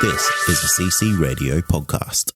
This is a CC Radio podcast.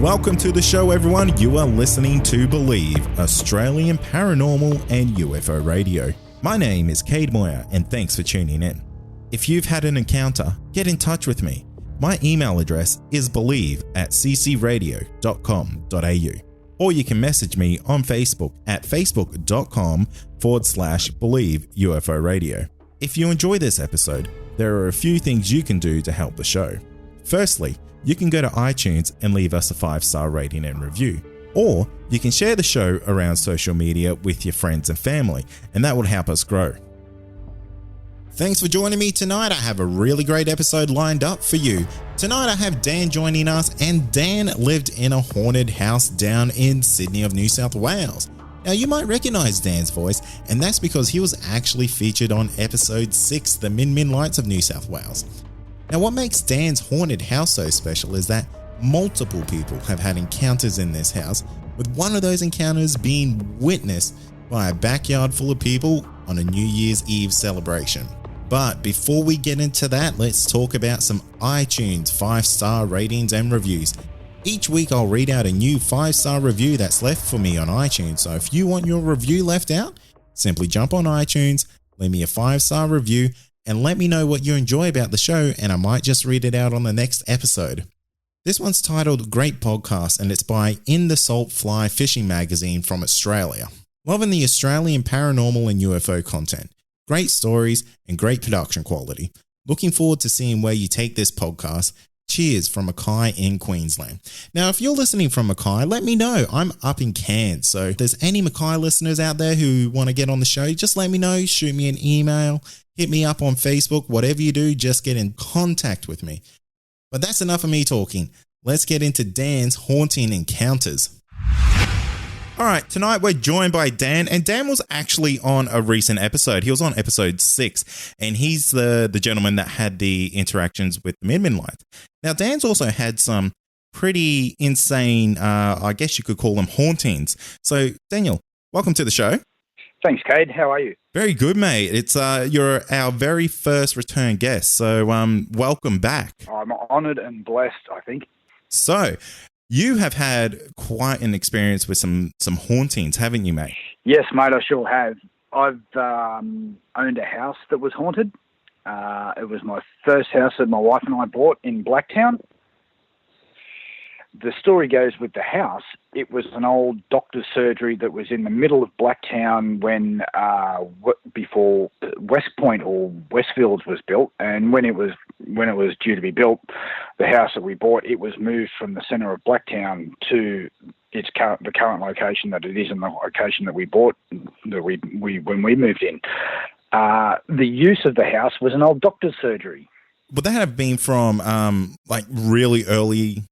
Welcome to the show, everyone. You are listening to Believe, Australian Paranormal and UFO Radio. My name is Cade Moyer, and thanks for tuning in. If you've had an encounter, get in touch with me. My email address is believe@ccradio.com.au, or you can message me on Facebook at facebook.com/Believe UFO Radio. If you enjoy this episode, there are a few things you can do to help the show. Firstly, you can go to iTunes and leave us a 5-star rating and review. Or you can share the show around social media with your friends and family, and that will help us grow. Thanks for joining me tonight. I have a really great episode lined up for you. Tonight I have Dan joining us, and Dan lived in a haunted house down in Sydney of New South Wales. Now you might recognize Dan's voice, and that's because he was actually featured on episode 6, The Min Min Lights of New South Wales. Now, what makes Dan's haunted house so special is that multiple people have had encounters in this house, with one of those encounters being witnessed by a backyard full of people on a New Year's Eve celebration. But before we get into that, let's talk about some iTunes 5-star ratings and reviews. Each week I'll read out a new 5-star review that's left for me on iTunes, so if you want your review left out, simply jump on iTunes, leave me a 5-star review, and let me know what you enjoy about the show, and I might just read it out on the next episode. This one's titled Great Podcast, and it's by In the Salt Fly Fishing Magazine from Australia. Loving the Australian paranormal and UFO content. Great stories and great production quality. Looking forward to seeing where you take this podcast. Cheers from Mackay in Queensland. Now, if you're listening from Mackay, let me know. I'm up in Cairns, so if there's any Mackay listeners out there who want to get on the show, just let me know. Shoot me an email. Hit me up on Facebook. Whatever you do, just get in contact with me. But that's enough of me talking. Let's get into Dan's haunting encounters. All right, tonight we're joined by Dan, and Dan was actually on a recent episode. He was on episode 6, and he's the gentleman that had the interactions with the Min Min Lights. Now, Dan's also had some pretty insane, I guess you could call them hauntings. So, Daniel, welcome to the show. Thanks, Cade. How are you? Very good, mate. It's you're our very first return guest, so welcome back. I'm honoured and blessed, I think. So, you have had quite an experience with some hauntings, haven't you, mate? Yes, mate, I sure have. I've owned a house that was haunted. It was my first house that my wife and I bought in Blacktown. The story goes with the house. It was an old doctor's surgery that was in the middle of Blacktown when before West Point or Westfields was built, and when it was due to be built, the house that we bought, it was moved from the centre of Blacktown to the current location that it is, and the location that we bought that we when we moved in. The use of the house was an old doctor's surgery. Would that have been from like really early,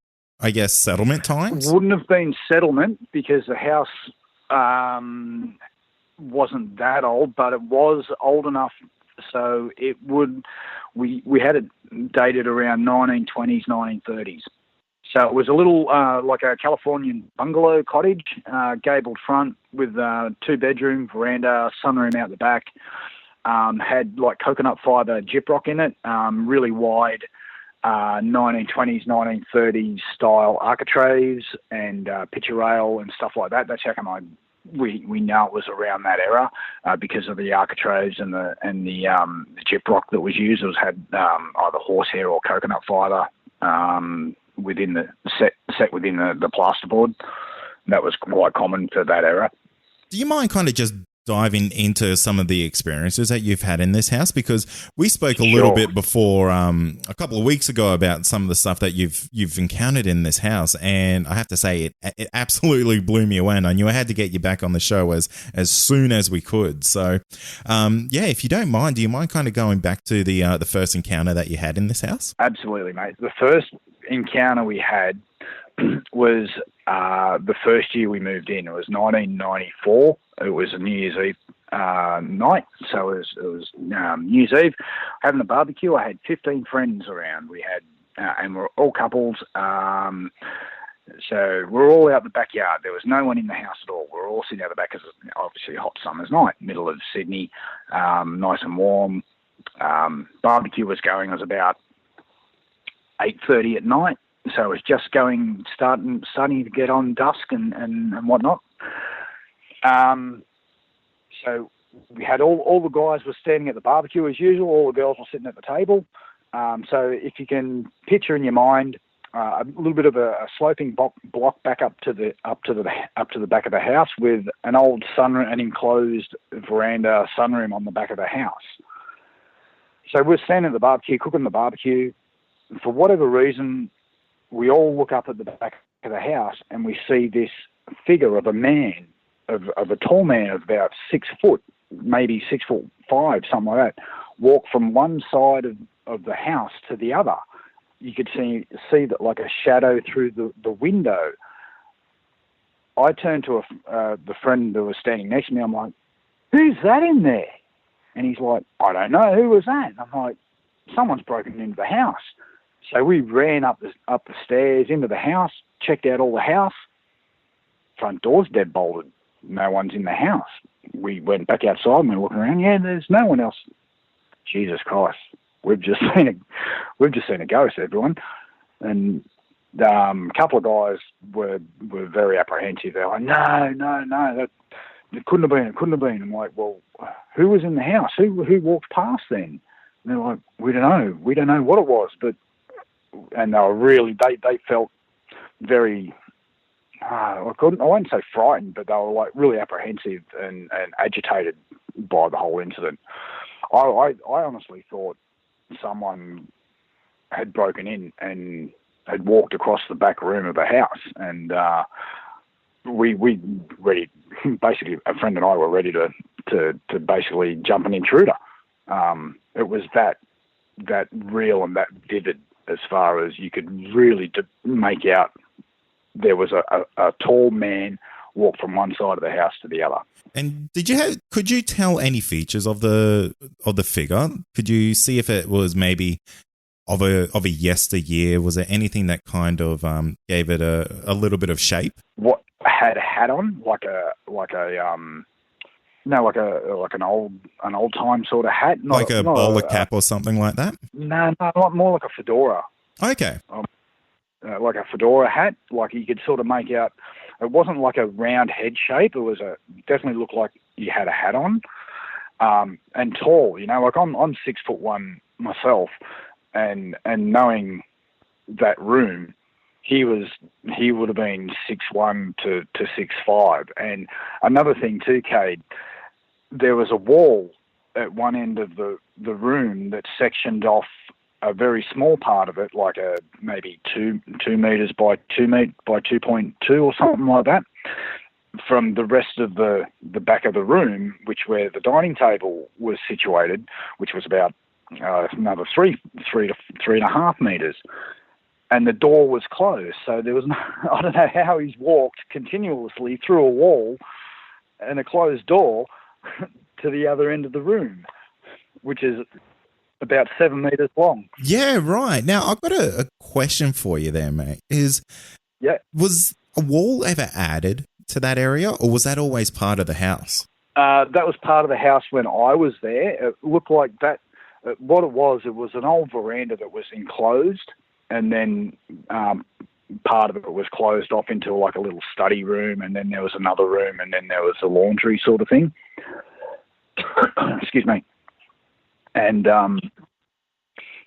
I guess, settlement times? Wouldn't have been settlement because the house wasn't that old, but it was old enough so it would. We had it dated around 1920s, 1930s. So it was a little like a Californian bungalow cottage, gabled front with 2-bedroom, veranda, sunroom out the back. Had like coconut fibre gyprock in it, really wide 1920s, 1930s style architraves and picture rail and stuff like that. That's how come we know it was around that era because of the architraves and the gyprock that was used. It was had either horsehair or coconut fibre within the set within the plasterboard. That was quite common for that era. Do you mind kind of just diving into some of the experiences that you've had in this house? Because we spoke a little bit before, a couple of weeks ago, about some of the stuff that you've encountered in this house, and I have to say it absolutely blew me away, and I knew I had to get you back on the show as soon as we could. So, if you don't mind, do you mind kind of going back to the first encounter that you had in this house? Absolutely, mate. The first encounter we had was the first year we moved in. It was 1994. It was a New Year's Eve night, so it was New Year's Eve, having a barbecue. I had 15 friends around. We had, and we're all couples. So we're all out the backyard. There was no one in the house at all. We're all sitting out the back because it's obviously a hot summer's night, middle of Sydney, nice and warm. Barbecue was going. It was about 8:30 at night. So it was just starting to get on dusk and whatnot. So we had all the guys were standing at the barbecue as usual. All the girls were sitting at the table. So if you can picture in your mind a little bit of a sloping block back up to the back of the house with an old an enclosed veranda sunroom on the back of the house. So we're standing at the barbecue, cooking the barbecue. For whatever reason, we all look up at the back of the house and we see this figure of a man, of a tall man of about 6 foot, maybe 6'5", something like that, walk from one side of the house to the other. You could see that like a shadow through the window. I turned to the friend that was standing next to me. I'm like, "Who's that in there?" And he's like, "I don't know. Who was that?" And I'm like, "Someone's broken into the house." So we ran up the stairs into the house, checked out all the house. Front door's dead bolted. No one's in the house. We went back outside and we were looking around. Yeah, there's no one else. Jesus Christ, we've just seen a ghost, everyone. And a couple of guys were very apprehensive. They're like, no, it couldn't have been. I'm like, well, who was in the house? Who walked past then? And they're like, we don't know what it was, but. And they were really, they felt very, I won't say frightened, but they were like really apprehensive and agitated by the whole incident. I honestly thought someone had broken in and had walked across the back room of the house, and we ready, basically a friend and I were ready to basically jump an intruder. It was that real and that vivid, as far as you could really make out. There was a tall man walk from one side of the house to the other. And could you tell any features of the figure? Could you see if it was maybe of a yesteryear? Was there anything that kind of gave it a little bit of shape? What, had a hat on, like an old time sort of hat, like a bowler cap or something like that? No, more like a fedora. Okay. Like a fedora hat, like you could sort of make out. It wasn't like a round head shape. It was definitely looked like you had a hat on, and tall. You know, like I'm 6'1" myself, and knowing that room, he would have been 6'1" to 6'5". And another thing too, Cade, there was a wall at one end of the room that sectioned off a very small part of it, like maybe 2 meters by 2.2 or something like that, from the rest of the back of the room, where the dining table was situated, which was about another 3 to 3.5 meters. And the door was closed, so there was I don't know how he's walked continuously through a wall and a closed door to the other end of the room, which is about 7 meters long. Yeah, right. Now, I've got a question for you there, mate. Was a wall ever added to that area, or was that always part of the house? That was part of the house when I was there. It looked like that. What it was an old veranda that was enclosed, and then part of it was closed off into like a little study room, and then there was another room, and then there was a laundry sort of thing. Excuse me. And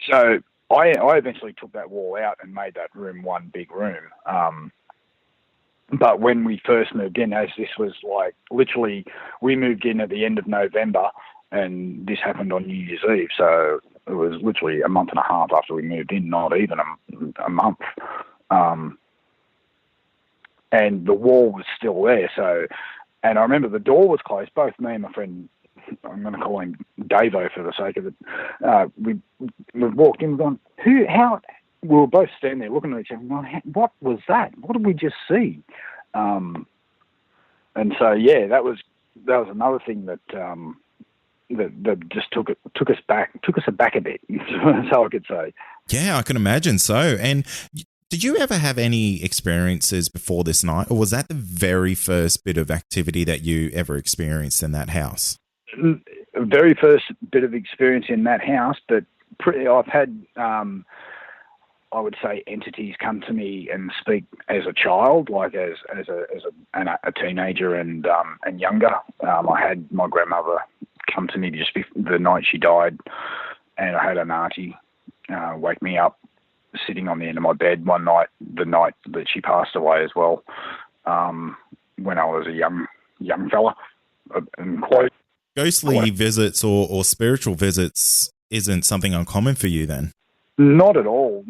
so I eventually took that wall out and made that room one big room. But when we first moved in, as this was like literally, we moved in at the end of November, and this happened on New Year's Eve. So it was literally a month and a half after we moved in, not even a month. And the wall was still there. So, and I remember the door was closed. Both me and my friend, I'm going to call him Davo for the sake of it, we walked in and gone, how? We were both standing there looking at each other. What was that? What did we just see? And so, yeah, that was another thing that that just took us aback a bit, so I could say. Yeah, I can imagine so. And did you ever have any experiences before this night, or was that the very first bit of activity that you ever experienced in that house? Very first bit of experience in that house, but I've had, I would say, entities come to me and speak as a child, like as a teenager and younger. I had my grandmother come to me just the night she died, and I had an auntie wake me up sitting on the end of my bed one night, the night that she passed away as well, when I was a young fella. And ghostly visits or spiritual visits isn't something uncommon for you then? Not at all.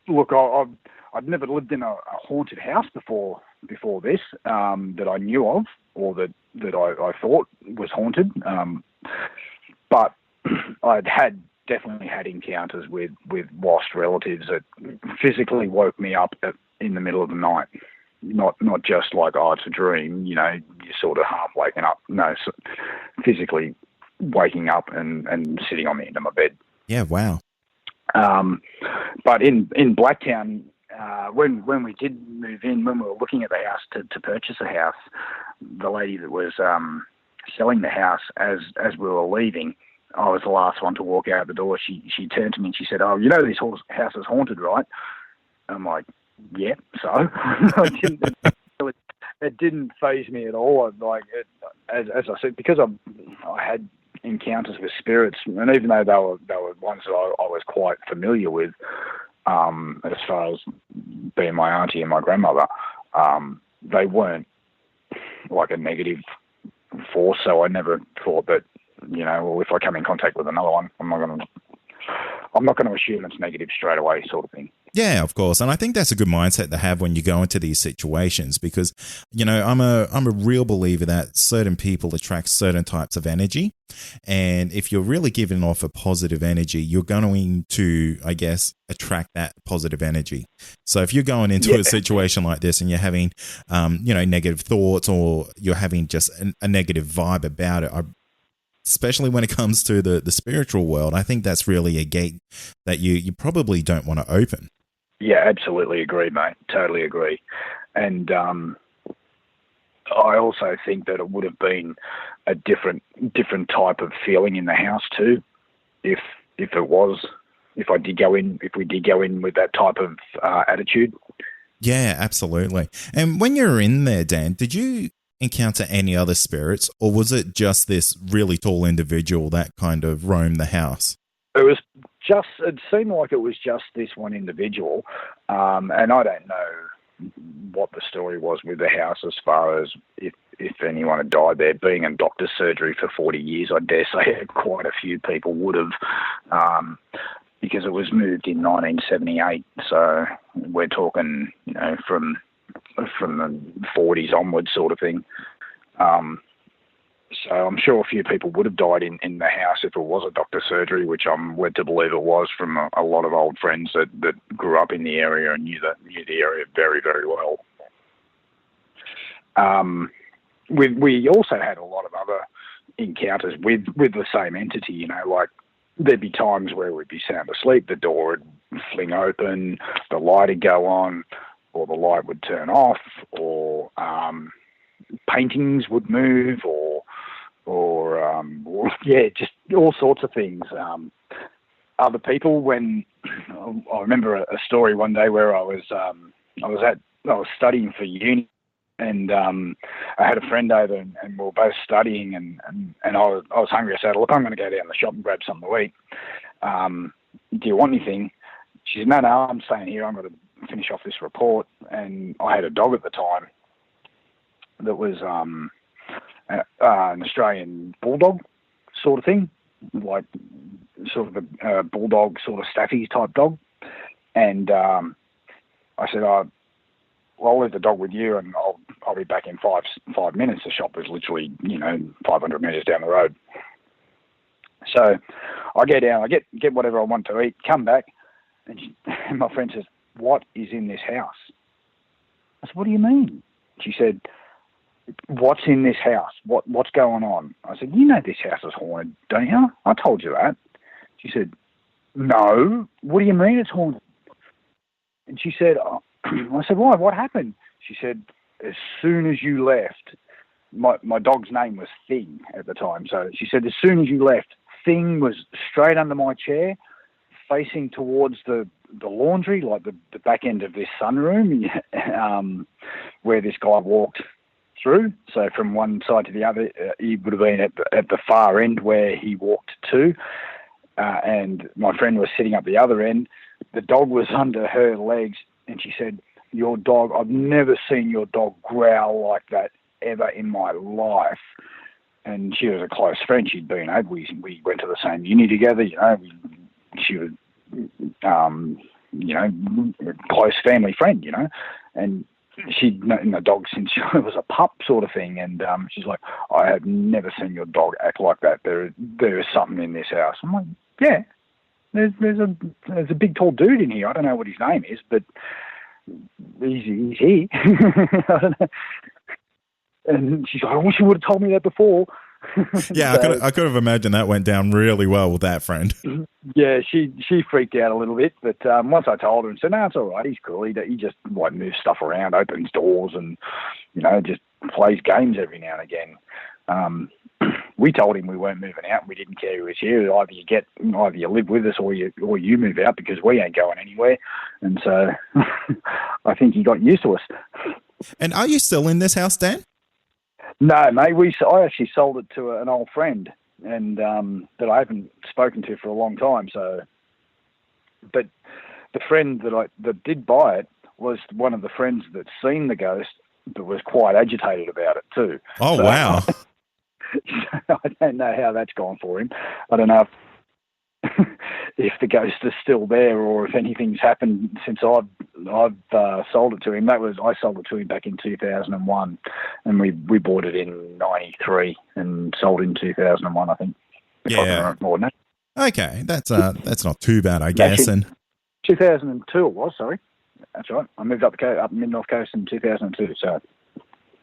Look, I'd never lived in a haunted house before this that I knew of, or that I thought was haunted. But I'd definitely had encounters with lost relatives that physically woke me up in the middle of the night. Not just like, oh, it's a dream, you're sort of half waking up. No, physically waking up and sitting on the end of my bed. Yeah, wow. But in Blacktown, when we did move in, when we were looking at the house to purchase a house, the lady that was selling the house, as we were leaving, I was the last one to walk out the door. She turned to me and she said, "Oh, this house is haunted, right?" I'm like, "Yeah." So it didn't faze me at all. As I said, because I had encounters with spirits, and even though they were ones that I was quite familiar with, as far as being my auntie and my grandmother, they weren't like a negative force. So I never thought that, if I come in contact with another one, I'm not going to assume it's negative straight away, sort of thing. Yeah, of course. And I think that's a good mindset to have when you go into these situations, because, I'm a real believer that certain people attract certain types of energy. And if you're really giving off a positive energy, you're going to, I guess, attract that positive energy. So if you're going into a situation like this and you're having, negative thoughts, or you're having just a negative vibe about it, especially when it comes to the spiritual world, I think that's really a gate that you probably don't want to open. Yeah, absolutely agree, mate. Totally agree. And I also think that it would have been a different type of feeling in the house too, if we did go in with that type of attitude. Yeah, absolutely. And when you were in there, Dan, did you encounter any other spirits, or was it just this really tall individual that kind of roamed the house? It seemed like it was just this one individual, and I don't know what the story was with the house as far as if anyone had died there. Being in doctor's surgery for 40 years, I dare say quite a few people would have, because it was moved in 1978. So we're talking, from the 40s onwards, sort of thing. So I'm sure a few people would have died in the house if it was a doctor's surgery, which I'm led to believe it was, from a lot of old friends that grew up in the area and knew the area very, very well. We also had a lot of other encounters with the same entity. Like there'd be times where we'd be sound asleep, the door would fling open, the light would go on, or the light would turn off, or paintings would move, or just all sorts of things. Other people, when I remember a story one day where I was studying for uni, and I had a friend over, and we were both studying, and I was hungry. I said, "Look, I'm going to go down the shop and grab something to eat. Do you want anything?" She said, "No, I'm staying here. I'm going to finish off this report, and I had a dog at the time that was an Australian bulldog sort of thing, like sort of a bulldog sort of staffy type dog. And I said, I'll leave the dog with you, and I'll be back in five minutes. The shop was literally 500 metres down the road. So I go down, I get whatever I want to eat, come back, and my friend says, "What is in this house?" I said, "What do you mean?" She said, "What's in this house? What's going on?" I said, "You know this house is haunted, don't you? I told you that." She said, "No. What do you mean it's haunted?" And she said, I said, "Why? What happened?" She said, "As soon as you left," my dog's name was Thing at the time. So she said, "As soon as you left, Thing was straight under my chair, facing towards the laundry, like the back end of this sunroom, where this guy walked through. So from one side to the other, he would have been at the far end where he walked to, and my friend was sitting up the other end. The dog was under her legs, and she said, "Your dog, I've never seen your dog growl like that ever in my life." And she was a close friend. She'd been over. We went to the same uni together. She was, a close family friend. And she'd known the dog since she was a pup, sort of thing. And she's like, "I have never seen your dog act like that. There is something in this house." I'm like, "Yeah, there's a big tall dude in here. I don't know what his name is, but he's here." I don't know. And she's like, "I wish you would have told me that before." Yeah, so, I could have imagined that went down really well with that friend. Yeah, she freaked out a little bit, but once I told her and said, "No, it's all right. He's cool. He just like moves stuff around, opens doors, and just plays games every now and again." We told him we weren't moving out. We didn't care who was here. Either you live with us or you move out, because we ain't going anywhere. And so I think he got used to us. And are you still in this house, Dan? No, mate. I actually sold it to an old friend, and that I haven't spoken to for a long time. So, but the friend that did buy it was one of the friends that's seen the ghost, but was quite agitated about it too. Oh, so, wow! I don't know how that's gone for him. I don't know if the ghost is still there, or if anything's happened since I've sold it to him. I sold it to him back in 2001, and we bought it in 93 and sold it in 2001, I think. Yeah. More than that. Okay, that's not too bad, I guess. Actually, and 2002 it was. Sorry, that's right. I moved up mid North Coast in 2002. So.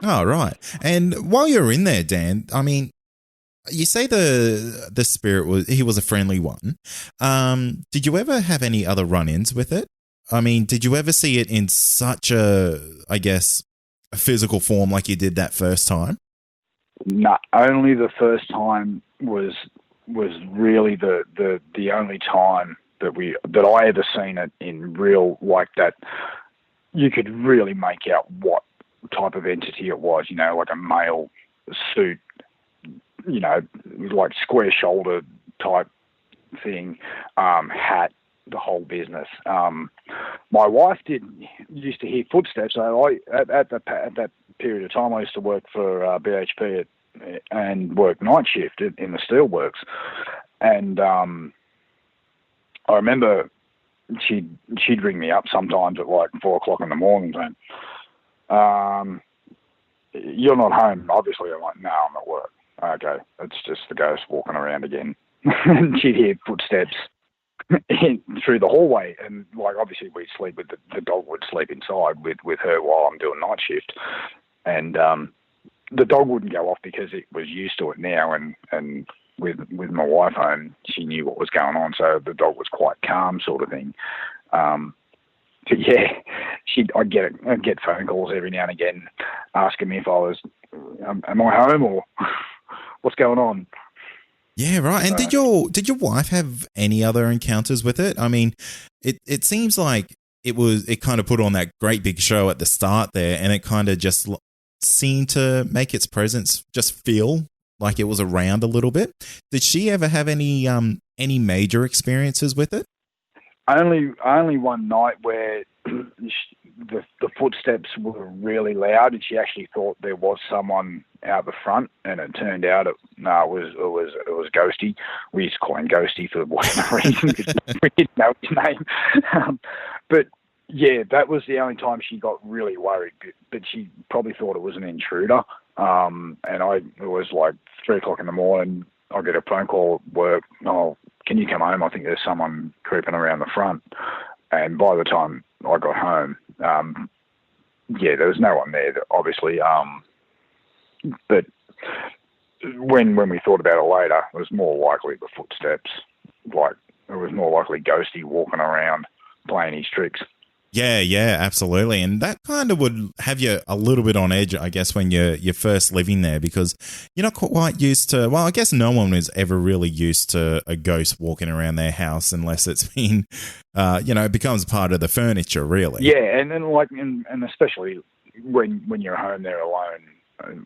Oh, right. And while you're in there, Dan, I mean, you say the spirit was a friendly one. Did you ever have any other run-ins with it? I mean, did you ever see it in such a physical form like you did that first time? No, only the first time was really the only time that I ever seen it in real, like that. You could really make out what type of entity it was, like a male suit, like square shoulder type thing, hat, the whole business. My wife used to hear footsteps. So at that period of time, I used to work for BHP and work night shift in the steelworks, and I remember she'd ring me up sometimes at like 4:00 in the morning saying, "You're not home, obviously." I'm like, "No, I'm at work." "Okay, it's just the ghost walking around again." And she'd hear footsteps through the hallway, and like obviously we'd sleep with the dog would sleep inside with her while I'm doing night shift, and the dog wouldn't go off because it was used to it now, and with my wife home, she knew what was going on, so the dog was quite calm, sort of thing. But yeah, I'd get phone calls every now and again asking me if I was, am I home or what's going on? Yeah, right. And did your wife have any other encounters with it? I mean, it seems like it kind of put on that great big show at the start there, and it kind of just seemed to make its presence just feel like it was around a little bit. Did she ever have any major experiences with it? Only one night where the footsteps were really loud, and she actually thought there was someone out the front, and it turned out it was Ghosty. We used to call him Ghosty for whatever reason because we didn't know his name. But yeah, that was the only time she got really worried. But she probably thought it was an intruder. And it was like 3:00 in the morning. I get a phone call at work. Oh, can you come home? I think there's someone creeping around the front. And by the time I got home, there was no one there, obviously. But when we thought about it later, it was more likely the footsteps. Like, it was more likely Ghosty walking around playing his tricks. Yeah, absolutely. And that kind of would have you a little bit on edge, I guess, when you're first living there, because you're not quite used to, well, I guess no one is ever really used to a ghost walking around their house unless it's been, it becomes part of the furniture, really. Yeah, and then and especially when you're home there alone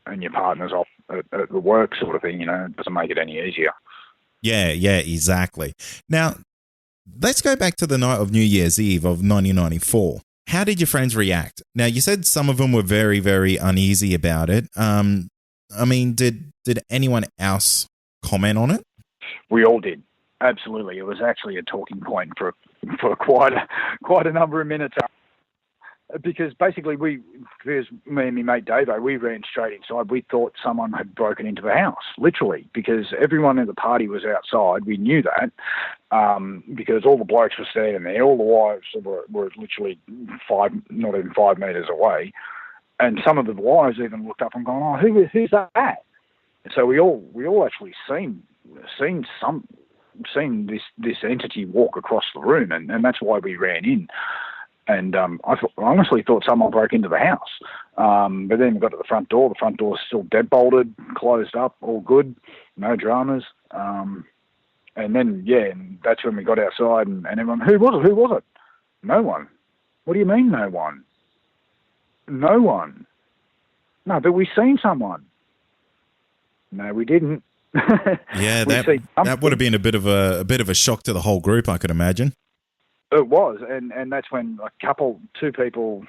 and your partner's off at the work sort of thing, it doesn't make it any easier. Yeah, exactly. Now, let's go back to the night of New Year's Eve of 1994. How did your friends react? Now, you said some of them were very, very uneasy about it. Did anyone else comment on it? We all did. Absolutely. It was actually a talking point for quite a number of minutes. Because basically because me and my mate Davo, we ran straight inside. We thought someone had broken into the house, literally, because everyone at the party was outside. We knew that because all the blokes were standing there. All the wives were literally not even 5 meters away. And some of the wives even looked up and gone, "Oh, who's that?" So we all actually seen this entity walk across the room, and that's why we ran in. And I honestly thought someone broke into the house. But then we got to the front door. The front door's still dead-bolted, closed up, all good, no dramas. And then, and that's when we got outside and everyone, who was it? No one. What do you mean, no one? No one. No, but we seen someone. No, we didn't. Yeah, that would have been a bit of a shock to the whole group, I could imagine. It was, and that's when two people,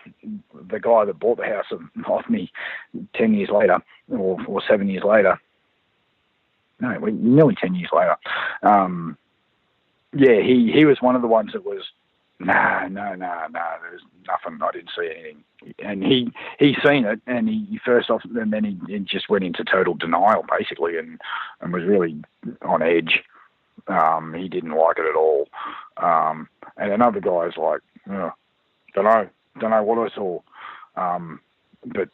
the guy that bought the house off me 10 years later, or 7 years later, no, nearly 10 years later, he was one of the ones that was, no, there's nothing, I didn't see anything. And he seen it, and he first off, and then he just went into total denial, basically, and was really on edge. He didn't like it at all. And another guy's like, don't know what I saw. But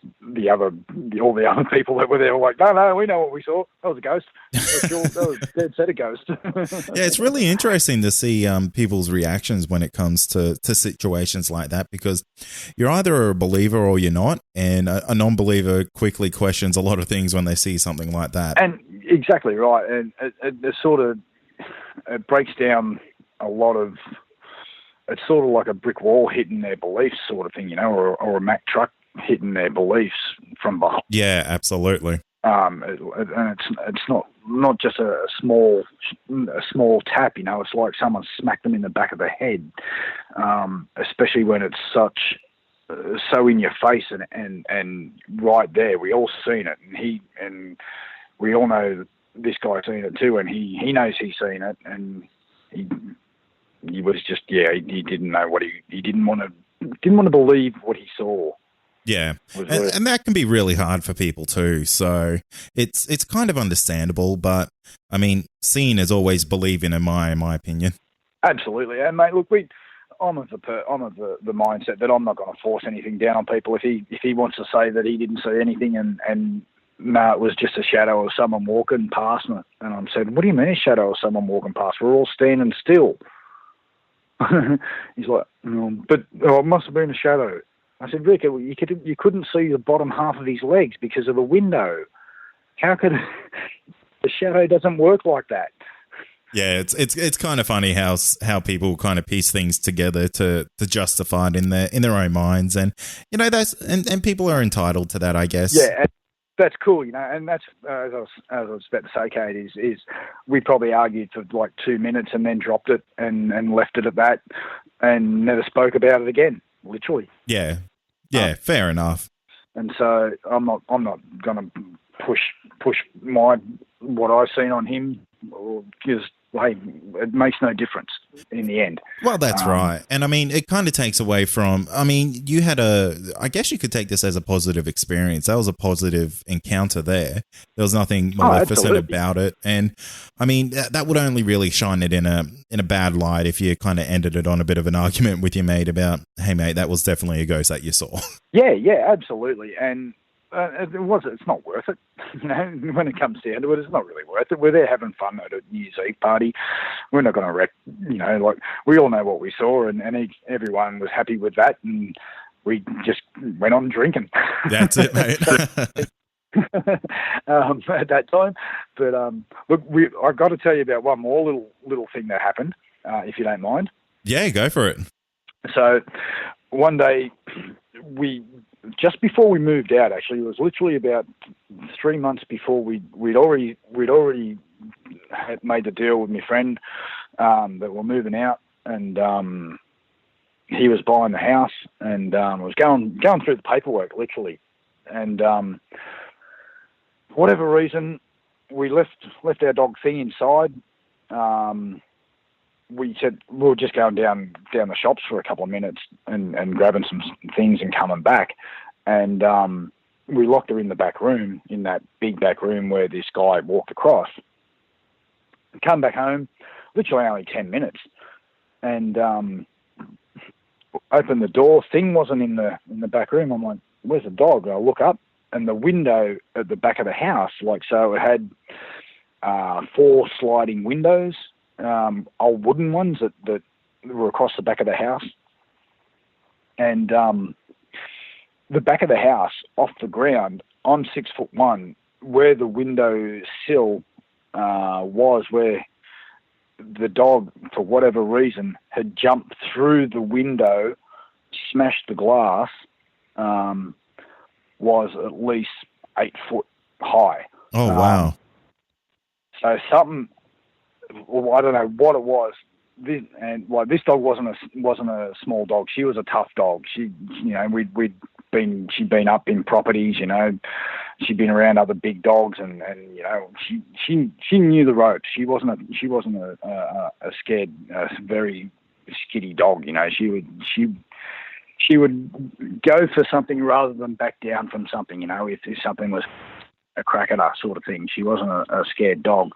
all the other people that were there were like, no, we know what we saw. That was a ghost. That was a dead set of ghost. Yeah, it's really interesting to see people's reactions when it comes to situations like that, because you're either a believer or you're not, and a non-believer quickly questions a lot of things when they see something like that. And exactly right. And it sort of breaks down a lot of. It's sort of like a brick wall hitting their beliefs, sort of thing, or a Mack truck hitting their beliefs from behind. Yeah, absolutely. And it's not just a small tap, It's like someone smacked them in the back of the head, especially when it's so in your face and right there. We all seen it, and we all know this guy's seen it too, and he knows he's seen it, and he was just he didn't know what he didn't want to believe what he saw. Yeah, and that can be really hard for people too. So it's kind of understandable, but I mean, seeing is always believing, in my opinion. Absolutely, and mate, look, I'm of the mindset that I'm not going to force anything down on people. If he wants to say that he didn't see anything and no, it was just a shadow of someone walking past me, and I'm saying, what do you mean a shadow of someone walking past? We're all standing still. He's like, but it must have been a shadow. I said, Rick, you couldn't see the bottom half of his legs because of the window. How could the shadow doesn't work like that? Yeah, it's kind of funny how people kind of piece things together to justify it in their own minds, and that's and people are entitled to that, I guess. Yeah. And that's cool, and that's as I was about to say, Kate, is we probably argued for like 2 minutes and then dropped it and left it at that and never spoke about it again. literally. Yeah. Yeah, fair enough. And so I'm not going to push what I've seen on him, because hey, it makes no difference in the end. Well, that's right. And I mean, it kind of takes away from, I mean, I guess you could take this as a positive experience. That was a positive encounter there. There was nothing maleficent about it. And I mean, that would only really shine it in a bad light if you kind of ended it on a bit of an argument with your mate about, hey mate, that was definitely a ghost that you saw. Yeah, absolutely. And it's not worth it. You know, when it comes down to it, it's not really worth it. We're there having fun at a New Year's Eve party. We're not going to wreck, you know, like, we all know what we saw, and everyone was happy with that, and we just went on drinking. That's it, mate. At that time. But look, I've got to tell you about one more little thing that happened, if you don't mind. Yeah, go for it. So one day, just before we moved out, actually, it was literally about 3 months before we'd already had made the deal with my friend that we're moving out, and he was buying the house, and was going through the paperwork literally, and whatever reason, we left our dog Thing inside. We said we'll just going down the shops for a couple of minutes and grabbing some things and coming back. And we locked her in the back room, in that big back room where this guy walked across. Come back home, literally only 10 minutes, and opened the door. Thing wasn't in the back room. I'm like, where's the dog? And I look up, and the window at the back of the house, like, so it had 4 sliding windows, old wooden ones that were across the back of the house. And the back of the house, off the ground, on 6'1", where the window sill was, where the dog, for whatever reason, had jumped through the window, smashed the glass, was at least 8 foot high. Oh, wow. So something, I don't know what it was. This dog wasn't a small dog. She was a tough dog. She, you know, she'd been up in properties, you know, she'd been around other big dogs, and you know, she knew the ropes. She wasn't a scared, very skitty dog. You know, she would go for something rather than back down from something. You know, if something was a crack at her sort of thing. She wasn't a scared dog.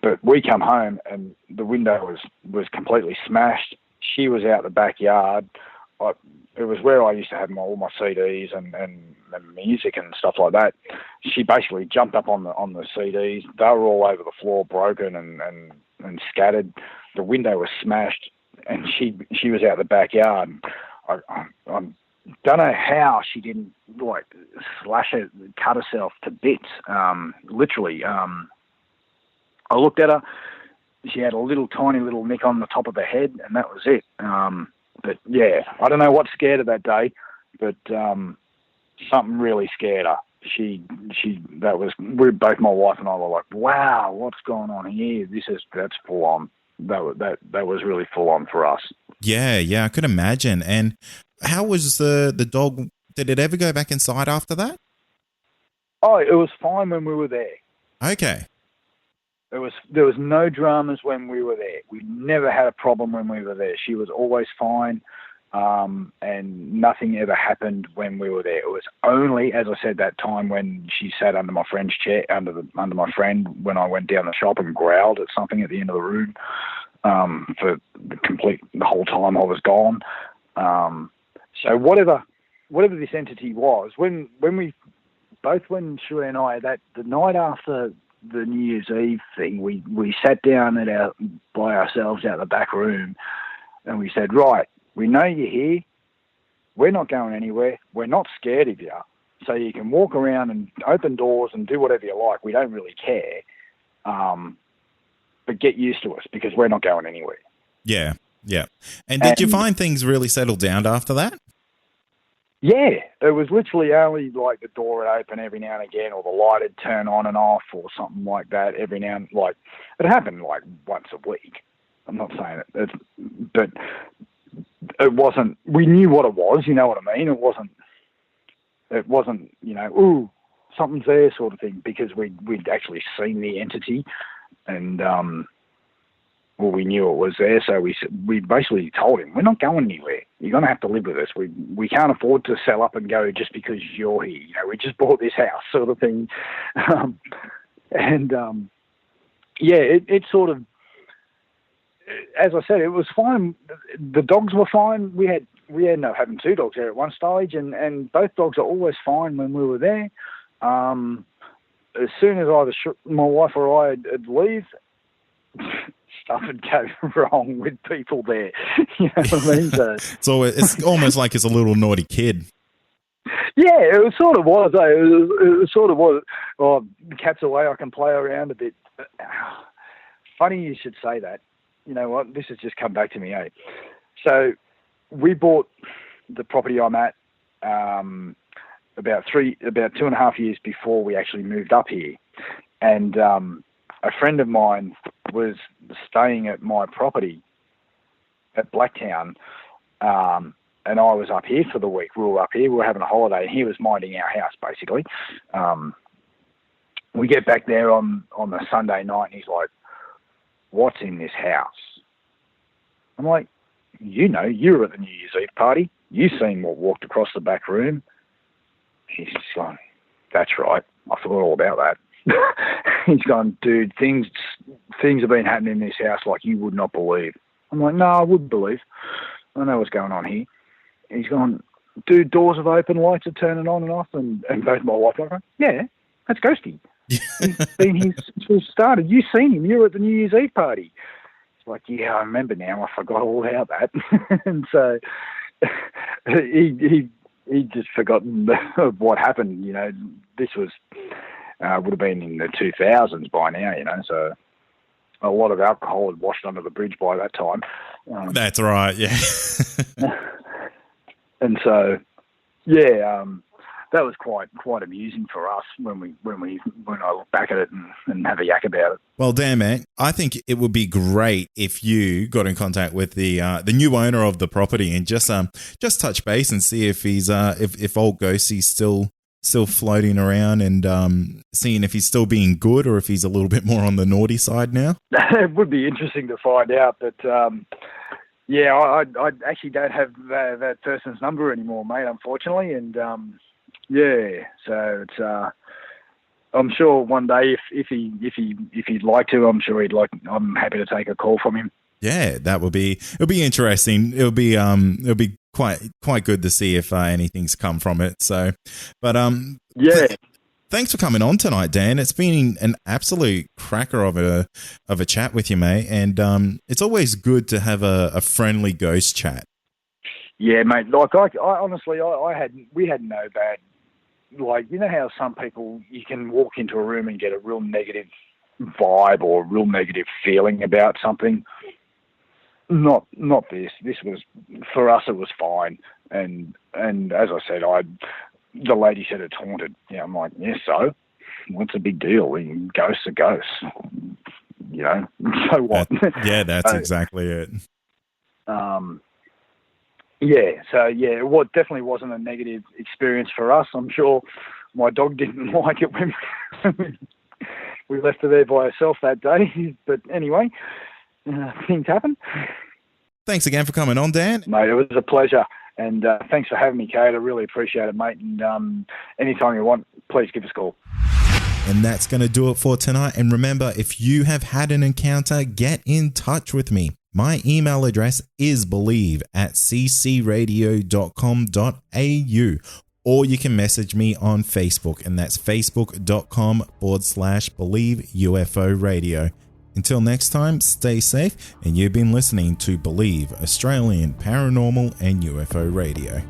But we come home and the window was completely smashed. She was out the backyard. It was where I used to have all my CDs and music and stuff like that. She basically jumped up on the CDs. They were all over the floor, broken and scattered. The window was smashed, and she was out the backyard. I don't know how she didn't like slash it, cut herself to bits. Literally. I looked at her. She had a tiny little nick on the top of her head, and that was it. But yeah, I don't know what scared her that day, but something really scared her. Both my wife and I were like, wow, what's going on here? That's full on. That was really full on for us. Yeah, I could imagine. And how was the dog? Did it ever go back inside after that? Oh, it was fine when we were there. Okay. There was no dramas when we were there. We never had a problem when we were there. She was always fine, and nothing ever happened when we were there. It was only, as I said, that time when she sat under my friend's chair, under my friend, when I went down the shop and growled at something at the end of the room for the whole time I was gone. So whatever this entity was, when Shui and I, that the night after the New Year's Eve thing, we sat down by ourselves out the back room, and we said, right, we know you're here. We're not going anywhere. We're not scared of you. So you can walk around and open doors and do whatever you like. We don't really care. But get used to us, because we're not going anywhere. Yeah. And did you find things really settled down after that? Yeah, it was literally only like the door would open every now and again, or the light would turn on and off, or something like that every now and like it happened like once a week. I'm not saying it, but it wasn't. We knew what it was. You know what I mean? It wasn't. Ooh, something's there sort of thing, because we'd actually seen the entity, and we knew it was there. So we basically told him, we're not going anywhere. You're going to have to live with us. We can't afford to sell up and go just because you're here. We just bought this house, sort of thing. It sort of, as I said, it was fine. The dogs were fine. We ended up having 2 dogs there at one stage, and both dogs are always fine when we were there. As soon as either my wife or I would leave, stuff would go wrong with people there. You know what I mean? So it's almost like it's a little naughty kid. Yeah, it sort of was. It sort of was. Oh, the cat's away, I can play around a bit. Funny you should say that. You know what? This has just come back to me, eh? So we bought the property I'm at about 2.5 years before we actually moved up here. And a friend of mine was staying at my property at Blacktown, and I was up here for the week. We were up here, we were having a holiday, and he was minding our house, basically. We get back there on the Sunday night, and he's like, what's in this house? I'm like, you were at the New Year's Eve party. You seen what walked across the back room. He's just gone, that's right. I forgot all about that. He's gone, dude, things have been happening in this house like you would not believe. I'm like, no, I wouldn't believe. I know what's going on here. He's gone, dude, doors have opened, lights are turning on and off, and both my wife and I go, yeah, that's Ghosty. He's been here since we started. You seen him. You were at the New Year's Eve party. It's like, yeah, I remember now. I forgot all about that. And so he just forgotten what happened. This was would have been in the 2000s by now. So a lot of alcohol had washed under the bridge by that time. That's right. Yeah. And so, yeah. That was quite amusing for us when I look back at it and have a yak about it. Well, Dan, man, I think it would be great if you got in contact with the new owner of the property and just touch base and see if he's if old Ghosty's still floating around, and seeing if he's still being good or if he's a little bit more on the naughty side now. It would be interesting to find out, but yeah, I actually don't have that person's number anymore, mate, unfortunately, and. Yeah, so it's. I'm sure one day if he'd like to, I'm sure he'd like. I'm happy to take a call from him. Yeah, it'll be interesting. It'll be quite good to see if anything's come from it. So, but yeah. Thanks for coming on tonight, Dan. It's been an absolute cracker of a chat with you, mate, and it's always good to have a friendly ghost chat. Yeah, mate. Like I honestly, we had no bad. Like, how some people, you can walk into a room and get a real negative vibe or a real negative feeling about something. Not this. This was, for us, it was fine. And as I said, the lady said it's haunted. Yeah, I'm like, yeah, so what's the big deal? Ghosts are ghosts. So what? That's exactly it. Yeah, so yeah, it definitely wasn't a negative experience for us. I'm sure my dog didn't like it when we left her there by herself that day. But anyway, things happen. Thanks again for coming on, Dan. Mate, it was a pleasure. And thanks for having me, Kate. I really appreciate it, mate. And anytime you want, please give us a call. And that's going to do it for tonight. And remember, if you have had an encounter, get in touch with me. My email address is believe@ccradio.com.au, or you can message me on Facebook, and that's facebook.com/Believe UFO Radio. Until next time, stay safe, and you've been listening to Believe Australian Paranormal and UFO Radio.